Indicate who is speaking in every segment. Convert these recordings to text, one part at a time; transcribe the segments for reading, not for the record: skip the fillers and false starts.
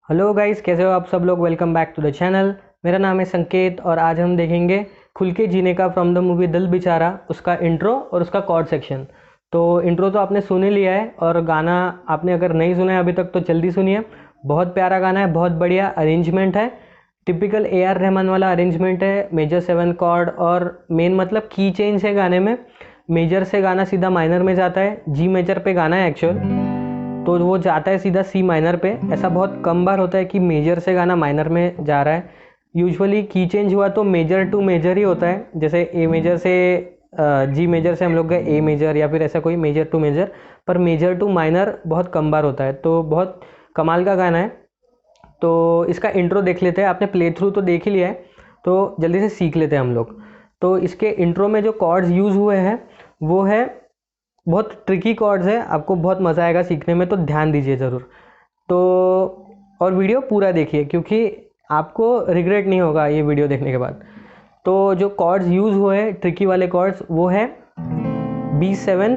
Speaker 1: Hello guys, कैसे हो आप सब लोग। Welcome back to the channel. मेरा नाम है संकेत और आज हम देखेंगे खुल के जीने का फ्रॉम द मूवी दिल बेचारा, उसका इंट्रो और उसका कॉर्ड सेक्शन। तो इंट्रो तो आपने सुन ही लिया है और गाना आपने अगर नहीं सुना है अभी तक तो जल्दी सुनिए। बहुत प्यारा गाना है, बहुत बढ़िया अरेंजमेंट है, टिपिकल ए आर रहमान वाला अरेंजमेंट है। मेजर 7 कॉर्ड और मेन मतलब की चेंज है गाने में। मेजर से गाना सीधा माइनर में जाता है, जी मेजर पे गाना है एक्चुअल, तो वो जाता है सीधा सी माइनर पे। ऐसा बहुत कम बार होता है कि मेजर से गाना माइनर में जा रहा है। यूजुअली की चेंज हुआ तो मेजर टू मेजर ही होता है, जैसे ए मेजर से जी मेजर से हम लोग गए ए मेजर, या फिर ऐसा कोई मेजर टू मेजर। पर मेजर टू माइनर बहुत कम बार होता है, तो बहुत कमाल का गाना है। तो इसका इंट्रो देख लेते हैं। आपने प्ले थ्रू तो देख ही लिया है, तो जल्दी से सीख लेते हैं हम लोग। तो इसके इंट्रो में जो कॉर्ड्स यूज़ हुए हैं वो है, बहुत ट्रिकी कॉर्ड्स है, आपको बहुत मज़ा आएगा सीखने में, तो ध्यान दीजिए ज़रूर। तो और वीडियो पूरा देखिए क्योंकि आपको रिग्रेट नहीं होगा ये वीडियो देखने के बाद। तो जो कॉर्ड्स यूज़ हुए हैं ट्रिकी वाले कॉर्ड्स वो है B7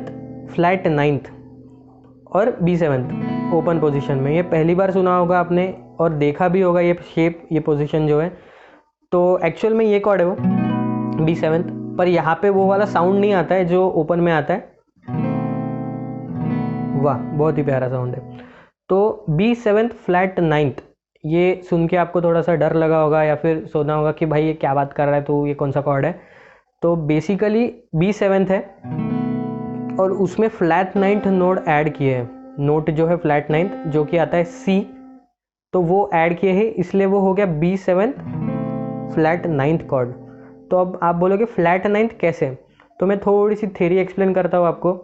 Speaker 1: फ्लैट नाइन्थ और B7 ओपन पोजीशन में। ये पहली बार सुना होगा आपने और देखा भी होगा ये शेप, ये पोजीशन जो है। तो एक्चुअल में ये कॉर्ड है वो B7, पर यहाँ पे वो वाला साउंड नहीं आता है जो ओपन में आता है। वाह, बहुत ही प्यारा साउंड है। तो B7 फ्लैट नाइन्थ, ये सुन के आपको थोड़ा सा डर लगा होगा या फिर सोचना होगा कि भाई ये क्या बात कर रहा है, तो ये कौन सा कॉर्ड है। तो बेसिकली B7 है और उसमें फ्लैट नाइन्थ नोट ऐड किए हैं। नोट जो है फ्लैट नाइन्थ जो कि आता है C, तो वो ऐड किए हैं, इसलिए वो हो गया B7 फ्लैट नाइन्थ कॉर्ड। तो अब आप बोलोगे फ्लैट नाइन्थ कैसे, तो मैं थोड़ी सी थ्योरी एक्सप्लेन करता हूँ आपको।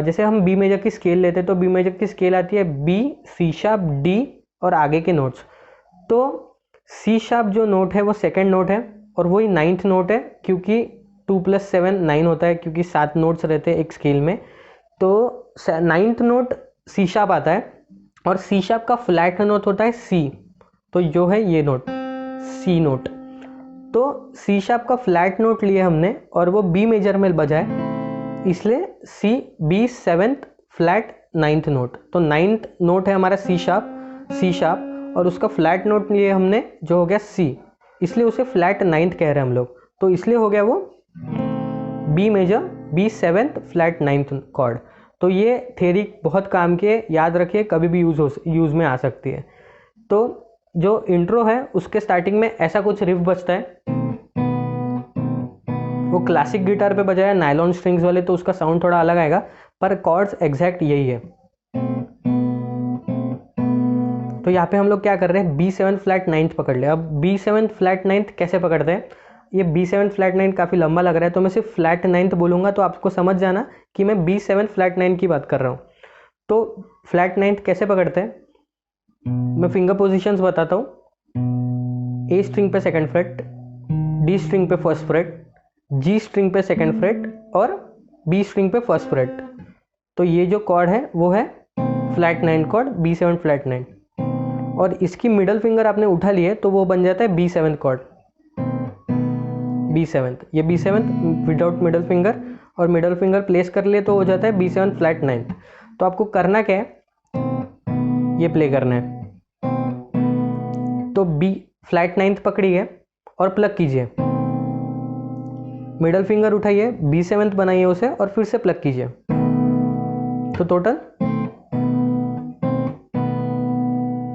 Speaker 1: जैसे हम बी मेजर की स्केल लेते हैं तो बी मेजर की स्केल आती है बी, सी शार्प, डी और आगे के नोट्स। तो सी शार्प जो नोट है वो सेकंड नोट है और वही नाइन्थ नोट है, क्योंकि 2 + 7 9 होता है, क्योंकि 7 नोट्स रहते हैं एक स्केल में। तो नाइन्थ नोट सी शार्प आता है और सी शार्प का फ्लैट नोट होता है सी, तो जो है ये नोट सी नोट। तो सी शार्प का फ्लैट नोट लिए हमने और वो बी मेजर में बजाए, इसलिए सी B7 फ्लैट नाइन्थ नोट। तो नाइन्थ नोट है हमारा सी शार्प और उसका फ्लैट नोट लिए हमने जो हो गया सी, इसलिए उसे फ्लैट नाइन्थ कह रहे हैं हम लोग। तो इसलिए हो गया वो B major B7 flat ninth chord. तो ये थ्योरी बहुत काम की है, याद रखिए, कभी भी यूज़ में आ सकती है। तो जो इंट्रो है उसके स्टार्टिंग में ऐसा कुछ रिफ बजता है, वो क्लासिक गिटार पे बजाया नायलॉन स्ट्रिंग्स वाले, तो उसका साउंड थोड़ा अलग आएगा, पर कॉर्ड्स एग्जैक्ट यही है। तो यहाँ पे हम लोग क्या कर रहे हैं, B7 फ्लैट नाइन्थ पकड़ ले। अब B7 फ्लैट नाइन्थ कैसे पकड़ते हैं, ये B7 फ्लैट नाइन्थ काफ़ी लंबा लग रहा है, तो मैं सिर्फ फ्लैट नाइन्थ बोलूँगा तो आपको समझ जाना कि मैं B7 फ्लैट नाइन्थ की बात कर रहा हूँ। तो फ्लैट नाइन्थ कैसे पकड़ते हैं, मैं फिंगर पोजिशंस बताता हूँ। ए स्ट्रिंग पे सेकंड फ्रेट, डी स्ट्रिंग पे फर्स्ट फ्रेट, जी स्ट्रिंग पे सेकंड फ्रेट और बी स्ट्रिंग पे फर्स्ट फ्रेट। तो ये जो कॉर्ड है वो है flat nine chord, B7 flat nine. और इसकी मिडल फिंगर आपने उठा लिए तो वो बन जाता है B7 कॉर्ड, B7। ये B7 विदाउट मिडल फिंगर, और मिडल फिंगर प्लेस कर लिए तो हो जाता है B7 फ्लैट नाइन्थ। तो आपको करना क्या है, ये प्ले करना है। तो B फ्लैट नाइन्थ पकड़िए और प्लग कीजिए, मिडल फिंगर उठाइए, B7 बनाइए उसे और फिर से प्लग कीजिए। तो टोटल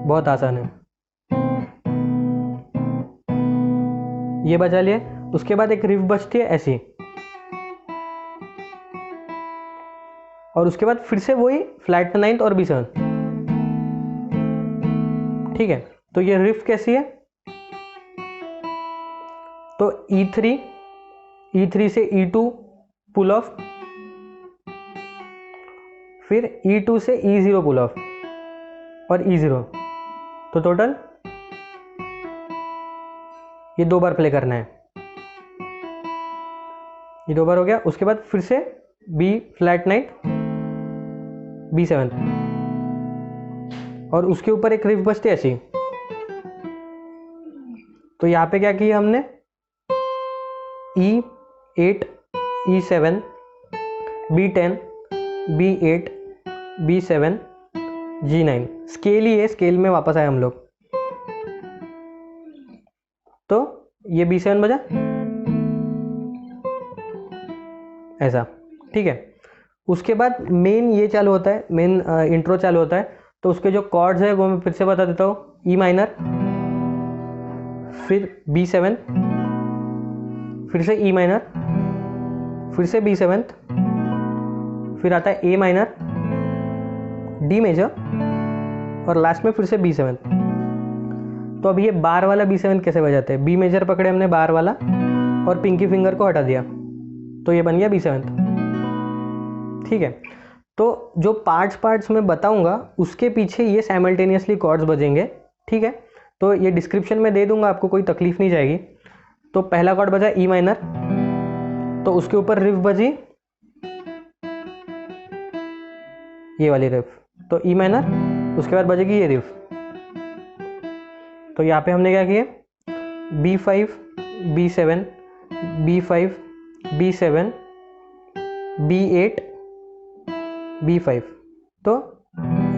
Speaker 1: बहुत आसान है, ये बजा लिए। उसके बाद एक रिफ बजती है ऐसी, और उसके बाद फिर से वही फ्लैट नाइन्थ और B7। ठीक है, तो ये रिफ कैसी है, तो E3 से E2 पुल ऑफ, फिर E2 से E0 पुल ऑफ और E0। तो टोटल ये 2 बार प्ले करना है, ये 2 बार हो गया। उसके बाद फिर से B फ्लैट नाइन्थ B7 और उसके ऊपर एक रिफ बजती ऐसी। तो यहाँ पे क्या किया हमने, E8 E7 B10 B8 B7 G9, scale ही है, स्केल में वापस आए हम लोग। तो ये B7 बजा ऐसा, ठीक है। उसके बाद मेन ये चालू होता है, मेन इंट्रो चालू होता है। तो उसके जो कॉर्ड्स है वो मैं फिर से बता देता हूँ। ई माइनर, फिर B7, फिर से ई माइनर, फिर से B7, फिर आता है ए माइनर, डी मेजर और लास्ट में फिर से B7। तो अब ये बार वाला B7 कैसे बजाते हैं? बी मेजर पकड़े हमने बार वाला और पिंकी फिंगर को हटा दिया, तो ये बन गया B7, ठीक है। तो जो पार्ट्स मैं बताऊंगा उसके पीछे ये साइमल्टेनियसली कॉर्ड्स बजेंगे, ठीक है। तो ये डिस्क्रिप्शन में दे दूंगा, आपको कोई तकलीफ नहीं जाएगी। तो पहला कॉर्ड बजा ई माइनर, तो उसके ऊपर रिफ बजी ये वाली रिफ, तो ई माइनर, उसके बाद बजेगी ये रिफ। तो यहाँ पे हमने क्या किया, B5, B7, B5, B7, B8, B5, तो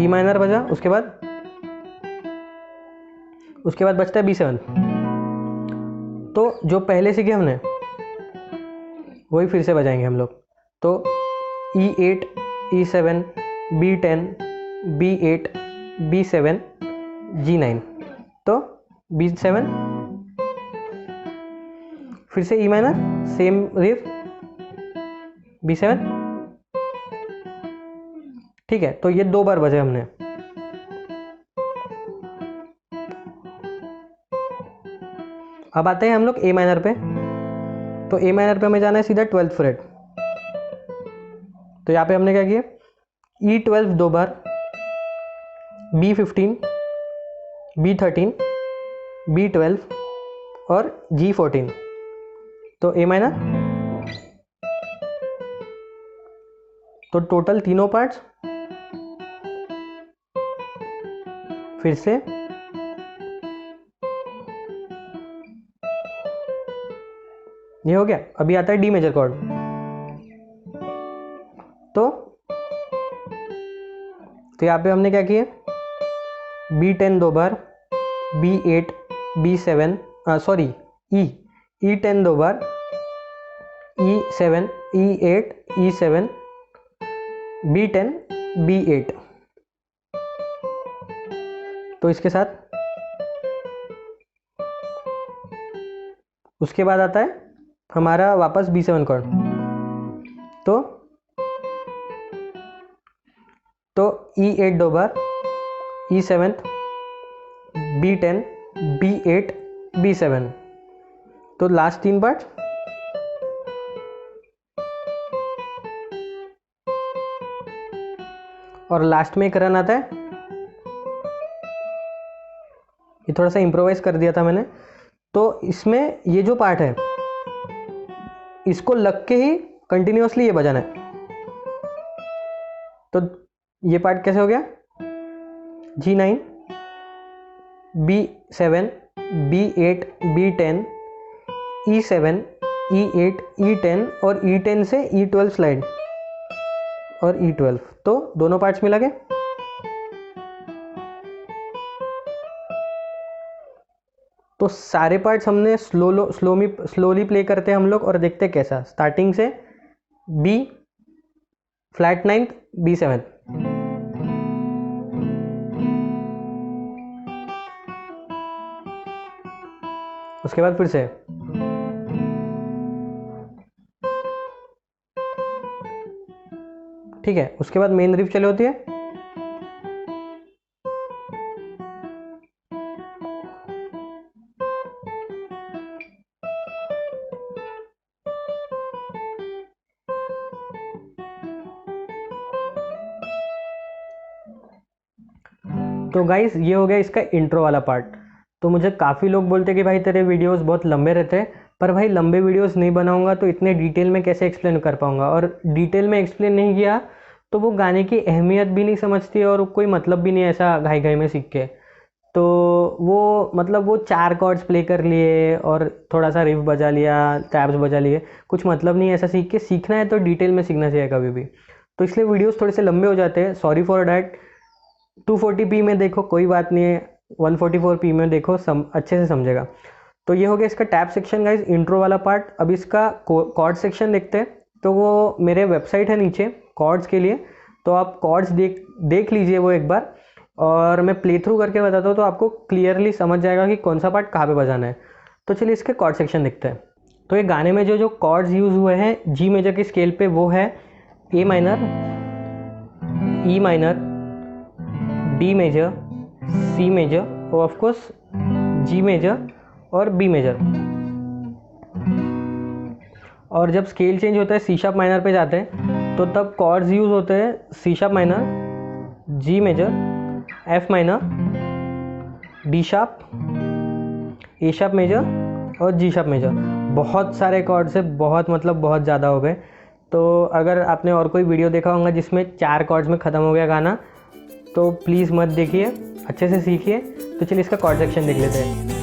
Speaker 1: ई माइनर बजा। उसके बाद बचता है B7। तो जो पहले सीखे हमने वही फिर से बजाएंगे हम लोग। तो E8, E7, B10, B8, B7, G9, तो B7, फिर से ई माइनर, सेम रिफ, B7, ठीक है। तो ये 2 बार बजे हमने। अब आते हैं हम लोग ए माइनर पे। तो ए माइनर पे हमें जाना है सीधा 12th फ्रेट। तो यहाँ पे हमने क्या किया, E12 2 बार, B15, B13, B12 और G14, तो ए माइनर। तो टोटल तीनों पार्ट्स फिर से ये हो गया। अभी आता है डी मेजर कॉर्ड। तो यहाँ पे हमने क्या किया, B10 2 बार, B8, B7, सॉरी E10 2 बार, E7, E8, E7, B10, B8। तो इसके साथ उसके बाद आता है हमारा वापस B7 कॉर्ड। तो E8 2 बार, E7, B10, B8, B7, तो लास्ट 3 पार्ट। और लास्ट में एक रन आता है, ये थोड़ा सा इम्प्रोवाइज कर दिया था मैंने। तो इसमें ये जो पार्ट है इसको लग के ही कंटिन्यूअसली ये बजाना है। तो ये पार्ट कैसे हो गया, G9, B7, B8, B10, E7, E8, E10 और E10 से E12 स्लाइड और E12, तो दोनों पार्ट्स मिला के। तो सारे पार्ट्स हमने स्लोली प्ले करते हैं हम लोग और देखते हैं कैसा। स्टार्टिंग से B फ्लैट 9th, B7, उसके बाद फिर से ठीक है। उसके बाद मेन रिफ चली होती है। तो गाइस ये हो गया इसका इंट्रो वाला पार्ट। तो मुझे काफ़ी लोग बोलते कि भाई तेरे वीडियोस बहुत लंबे रहते हैं, पर भाई लंबे वीडियोस नहीं बनाऊंगा तो इतने डिटेल में कैसे एक्सप्लेन कर पाऊंगा, और डिटेल में एक्सप्लेन नहीं किया तो वो गाने की अहमियत भी नहीं समझती और कोई मतलब भी नहीं है ऐसा घाई घाई में सीख के। तो वो मतलब वो 4 कॉर्ड्स प्ले कर लिए और थोड़ा सा रिफ बजा लिया, टैब्स बजा लिए, कुछ मतलब नहीं है ऐसा सीख के। सीखना है तो डिटेल में सीखना चाहिए कभी भी। तो इसलिए वीडियोस थोड़े से लंबे हो जाते हैं, सॉरी फॉर डैट। 240p में देखो कोई बात नहीं है, 144p में देखो, अच्छे से समझेगा। तो ये हो गया इसका टैब सेक्शन गाइज, इंट्रो वाला पार्ट। अब इसका कॉर्ड सेक्शन देखते हैं। तो वो मेरे वेबसाइट है नीचे कॉर्ड्स के लिए, तो आप कॉर्ड्स देख लीजिए वो एक बार, और मैं प्ले थ्रू करके बताता हूँ तो आपको क्लियरली समझ जाएगा कि कौन सा पार्ट कहाँ पे बजाना है। तो चलिए इसके कॉर्ड सेक्शन देखते हैं। तो ये गाने में जो कॉर्ड्स यूज़ हुए हैं जी मेजर की स्केल पे, वो है A minor, E minor, D major, C major और ऑफ कोर्स जी मेजर और बी मेजर। और जब स्केल चेंज होता है सी शार्प माइनर पे जाते हैं तो तब कॉर्ड्स यूज़ होते हैं C sharp minor, G major, F minor, D sharp, A sharp major और जी शार्प मेजर। बहुत सारे कॉर्ड्स है, बहुत मतलब बहुत ज़्यादा हो गए। तो अगर आपने और कोई वीडियो देखा होगा जिसमें 4 कॉर्ड्स में ख़त्म हो गया गाना, तो प्लीज़ मत देखिए, अच्छे से सीखिए। तो चलिए इसका कॉर्ड सेक्शन देख लेते हैं।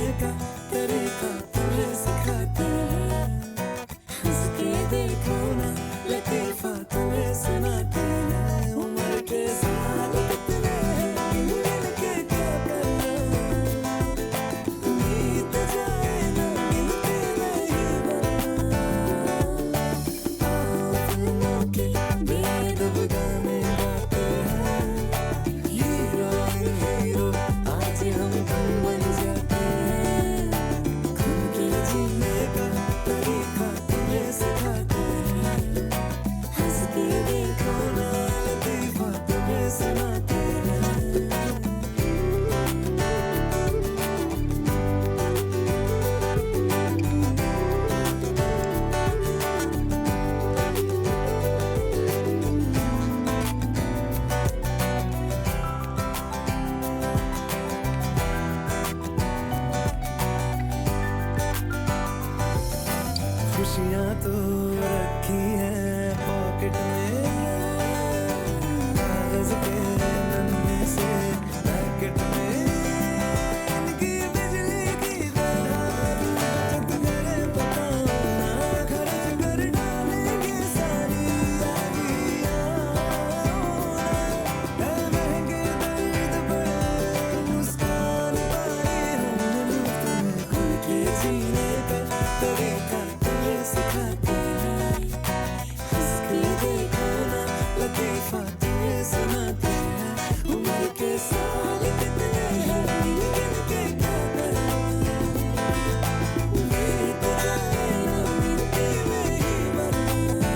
Speaker 2: खुशियाँ तो रखी हैं पॉकेट में, कागज के नन्हे से पैकेट में, इनकी बिजली की तरह मेरे बताओ ना, खर्च कर डालेंगे सारी यारियाँ। महंगे दर्द बड़े मुस्कान पाए हमने मुफ्त में, खुल के जीने का तरीका सिखाते हैं, हंस के देखो ना लतीफ़ा तुम्हें सुनाते हैं, उम्र के साल कितने हैं गिन के क्या करें, बीत जाए ना गिनती में ही मरना।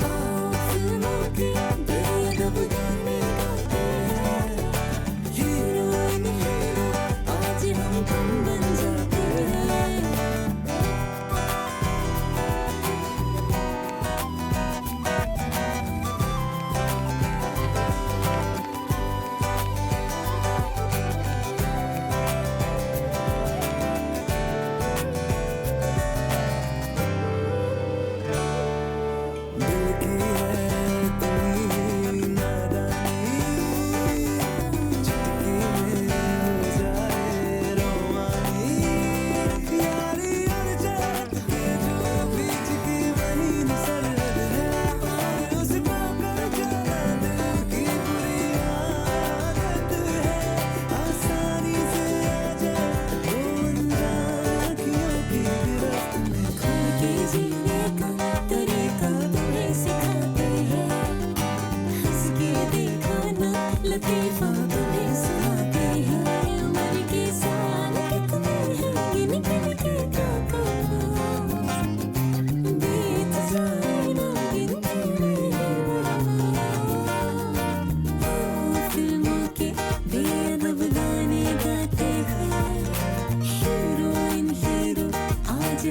Speaker 2: आओ फिल्मों के बेअदब गाने गाते हैं, हीरोइन हीरो आज हम तुम बन जाते हैं।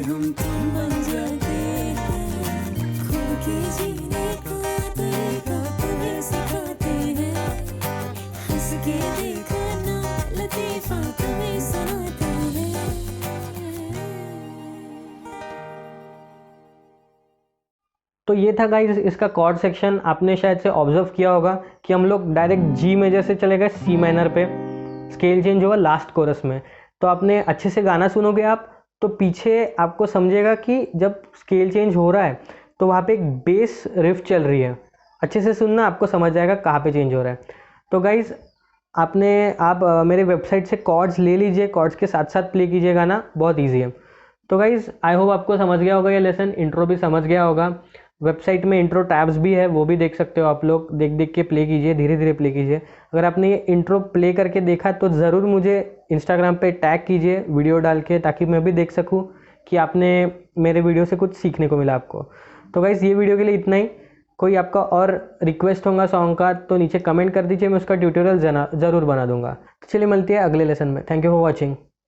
Speaker 2: हम तुम बन जाते हैं, खुल के जीने का तरीका तुम्हें सिखाते हैं, हंस के देखो ना लतीफ़ा तुम्हें सुनाते हैं।
Speaker 1: तो ये था गाइस इसका कॉर्ड सेक्शन। आपने शायद से ऑब्जर्व किया होगा कि हम लोग डायरेक्ट जी मेजर से चले गए सी माइनर पे, स्केल चेंज हुआ लास्ट कोरस में। तो आपने अच्छे से गाना सुनोगे आप तो पीछे आपको समझेगा कि जब स्केल चेंज हो रहा है तो वहाँ पे एक बेस रिफ चल रही है। अच्छे से सुनना, आपको समझ जाएगा कहाँ पे चेंज हो रहा है। तो गाइज़ आप मेरे वेबसाइट से कॉर्ड्स ले लीजिए, कॉर्ड्स के साथ साथ प्ले कीजिए गाना, बहुत ईजी है। तो गाइज़ आई होप आपको समझ गया होगा ये लेसन, इंट्रो भी समझ गया होगा। वेबसाइट में इंट्रो टैब्स भी है, वो भी देख सकते हो आप लोग, देख देख के प्ले कीजिए, धीरे धीरे प्ले कीजिए। अगर आपने ये इंट्रो प्ले करके देखा तो ज़रूर मुझे इंस्टाग्राम पे टैग कीजिए वीडियो डाल के, ताकि मैं भी देख सकूँ कि आपने मेरे वीडियो से कुछ सीखने को मिला आपको। तो गाइज़ ये वीडियो के लिए इतना ही। कोई आपका और रिक्वेस्ट होगा सॉन्ग का तो नीचे कमेंट कर दीजिए, मैं उसका ट्यूटोरियल ज़रूर बना दूंगा। तो चलिए मिलती है अगले लेसन में। Thank you for watching.